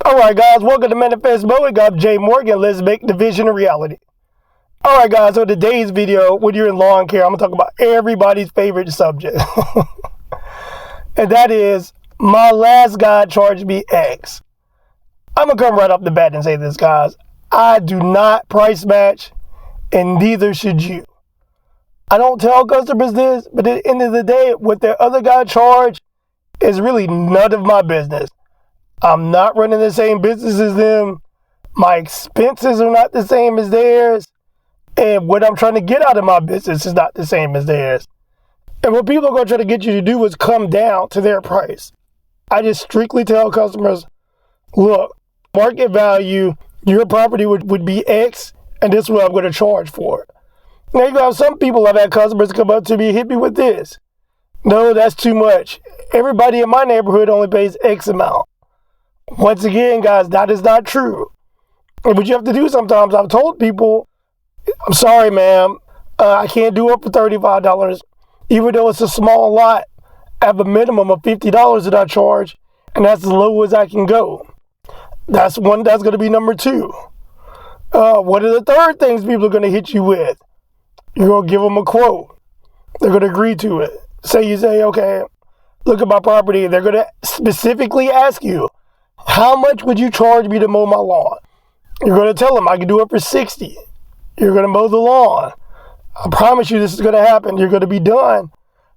Alright guys, welcome to Manifest Mowing. I'm Jay Morgan. Let's make the vision a reality. Alright guys, so today's video, when you're in lawn care, I'm going to talk about everybody's favorite subject. And that is, my last guy charged me X. I'm going to come right off the bat and say this, guys. I do not price match, and neither should you. I don't tell customers this, but at the end of the day, what their other guy charged is really none of my business. I'm not running the same business as them. My expenses are not the same as theirs. And what I'm trying to get out of my business is not the same as theirs. And what people are going to try to get you to do is come down to their price. I just strictly tell customers, look, market value, your property would be X, and this is what I'm going to charge for it. Now, you have some people, I've had customers come up to me and hit me with this. No, that's too much. Everybody in my neighborhood only pays X amount. Once again, guys, that is not true. And what you have to do sometimes, I've told people, I'm sorry, ma'am, I can't do it for $35. Even though it's a small lot, I have a minimum of $50 that I charge, and that's as low as I can go. That's going to be number two. What are the third things people are going to hit you with? You're going to give them a quote. They're going to agree to it. You say, okay, look at my property. They're going to specifically ask you, how much would you charge me to mow my lawn? You're going to tell them I can do it for $60. You're going to mow the lawn. I promise you this is going to happen. You're going to be done.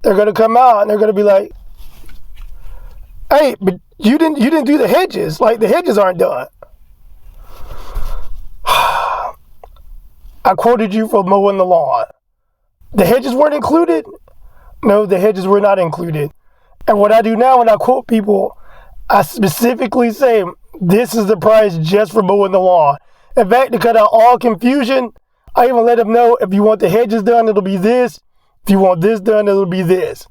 They're going to come out and they're going to be like, hey, but you didn't do the hedges. Like, the hedges aren't done. I quoted you for mowing the lawn. The hedges weren't included? No, the hedges were not included. And what I do now when I quote people, I specifically say, this is the price just for mowing the lawn. In fact, to cut out all confusion, I even let them know, if you want the hedges done, it'll be this. If you want this done, it'll be this.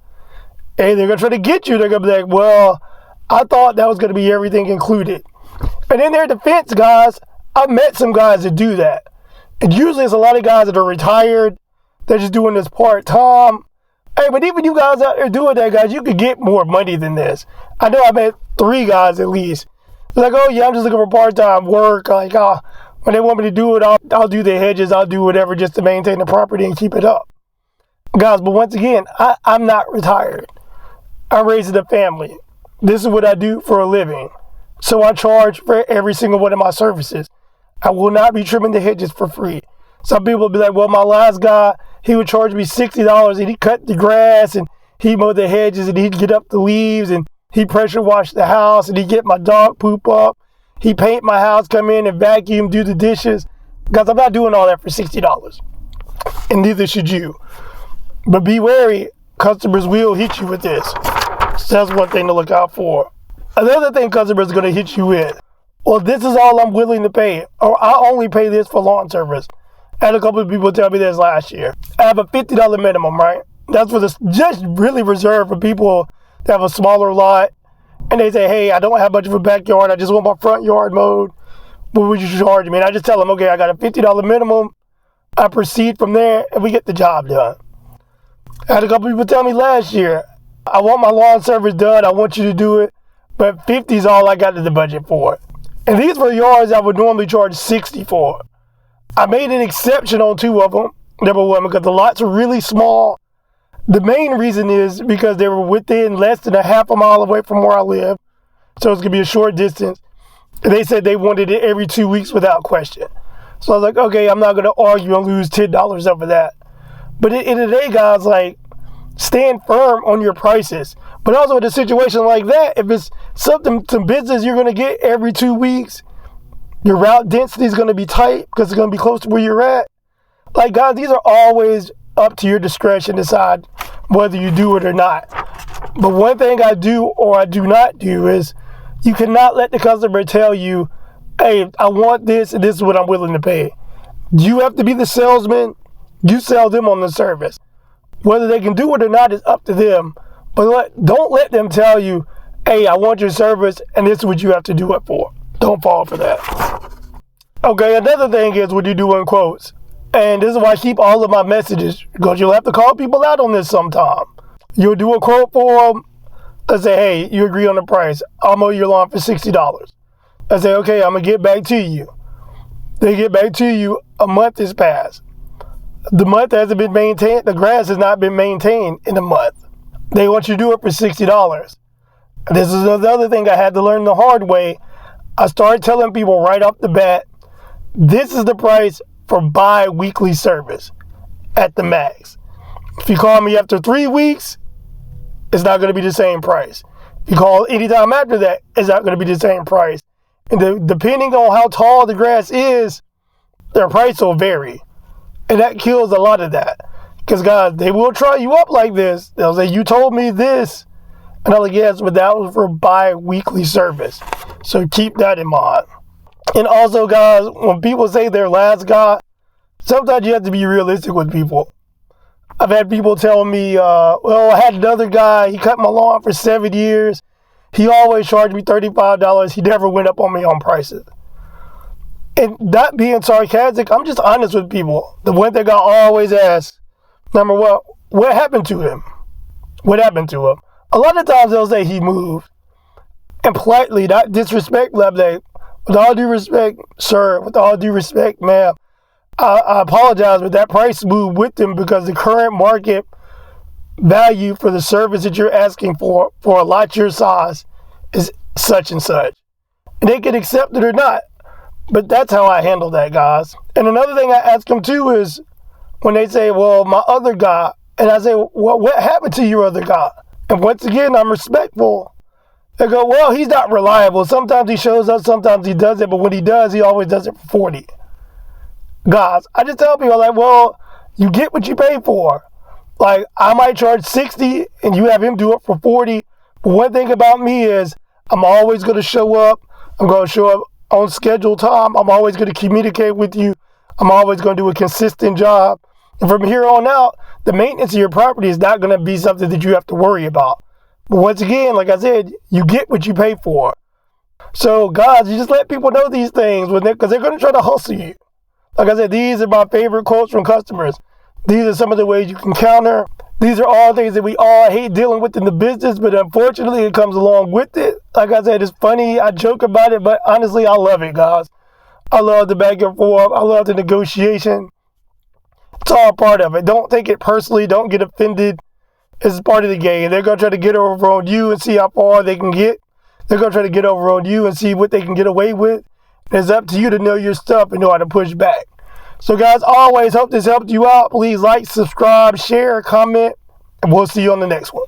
And they're going to try to get you. They're going to be like, well, I thought that was going to be everything included. And in their defense, guys, I've met some guys that do that. And usually it's a lot of guys that are retired. They're just doing this part-time. Hey, but even you guys out there doing that, guys, you could get more money than this. I know I met 3 guys at least. They're like, oh yeah, I'm just looking for part-time work. Like, when they want me to do it, I'll do the hedges. I'll do whatever just to maintain the property and keep it up. Guys, but once again, I'm not retired. I'm raising a family. This is what I do for a living. So I charge for every single one of my services. I will not be trimming the hedges for free. Some people will be like, well, my last guy, he would charge me $60 and he cut the grass and he mowed the hedges and he'd get up the leaves and he pressure wash the house and he'd get my dog poop up. He paint my house, come in and vacuum, do the dishes. Guys, I'm not doing all that for $60. And neither should you. But be wary, customers will hit you with this. So that's one thing to look out for. Another thing customers are going to hit you with, well, this is all I'm willing to pay, or I only pay this for lawn service. I had a couple of people tell me this last year. I have a $50 minimum, right? That's for this, just really reserved for people that have a smaller lot. And they say, hey, I don't have much of a backyard. I just want my front yard mowed. What would you charge me? And I just tell them, okay, I got a $50 minimum. I proceed from there and we get the job done. I had a couple people tell me last year, I want my lawn service done. I want you to do it. But 50 is all I got in the budget for it. And these were yards I would normally charge 60 for. I made an exception on 2 of them. Number one, because the lots are really small. The main reason is because they were within less than a half a mile away from where I live. So it's going to be a short distance. And they said they wanted it every 2 weeks without question. So I was like, okay, I'm not going to argue and lose $10 over that. But at the end of the day, guys, like, stand firm on your prices. But also in a situation like that, if it's some business you're going to get every 2 weeks, your route density is going to be tight because it's going to be close to where you're at. Like, guys, these are always up to your discretion to decide whether you do it or not. But one thing I do or I do not do is you cannot let the customer tell you, hey, I want this and this is what I'm willing to pay. You have to be the salesman. You sell them on the service. Whether they can do it or not is up to them. But don't let them tell you, hey, I want your service and this is what you have to do it for. Don't fall for that. Okay, another thing is when you're doing quotes. And this is why I keep all of my messages, because you'll have to call people out on this sometime. You'll do a quote for them. Let's say, hey, you agree on the price. I'll mow your lawn for $60. I say, okay, I'm going to get back to you. They get back to you, a month has passed. The month hasn't been maintained. The grass has not been maintained in a month. They want you to do it for $60. This is another thing I had to learn the hard way. I started telling people right off the bat, this is the price for bi-weekly service at the max. If you call me after 3 weeks, it's not going to be the same price. If you call anytime after that, it's not going to be the same price. And depending on how tall the grass is, their price will vary. And that kills a lot of that. Because, guys, they will try you up like this. They'll say, you told me this. And I'm like, yes, but that was for bi-weekly service. So keep that in mind. And also, guys, when people say their last guy, sometimes you have to be realistic with people. I've had people tell me, well, I had another guy. He cut my lawn for 7 years. He always charged me $35. He never went up on me on prices. And not being sarcastic, I'm just honest with people. The one thing I always ask, number one, what happened to him? What happened to him? A lot of times they'll say he moved. And politely, not disrespectfully, I'm like, with all due respect, sir, with all due respect, ma'am, I apologize, but that price moved with him because the current market value for the service that you're asking for a lot your size is such and such. And they can accept it or not. But that's how I handle that, guys. And another thing I ask them too is when they say, well, my other guy, and I say, well, what happened to your other guy? And once again, I'm respectful. They go, well, he's not reliable. Sometimes he shows up, sometimes he doesn't, but when he does, he always does it for 40. Guys, I just tell people, like, well, you get what you pay for. Like, I might charge 60 and you have him do it for 40. But one thing about me is I'm always going to show up. I'm going to show up on schedule time. I'm always going to communicate with you. I'm always going to do a consistent job. And from here on out, the maintenance of your property is not going to be something that you have to worry about. But once again, like I said, you get what you pay for. So, guys, you just let people know these things because they're going to try to hustle you. Like I said, these are my favorite quotes from customers. These are some of the ways you can counter. These are all things that we all hate dealing with in the business, but unfortunately it comes along with it. Like I said, it's funny. I joke about it, but honestly, I love it, guys. I love the back and forth. I love the negotiation. It's all part of it. Don't take it personally. Don't get offended. It's part of the game. They're going to try to get over on you and see how far they can get. They're going to try to get over on you and see what they can get away with. It's up to you to know your stuff and know how to push back. So, guys, always hope this helped you out. Please like, subscribe, share, comment, and we'll see you on the next one.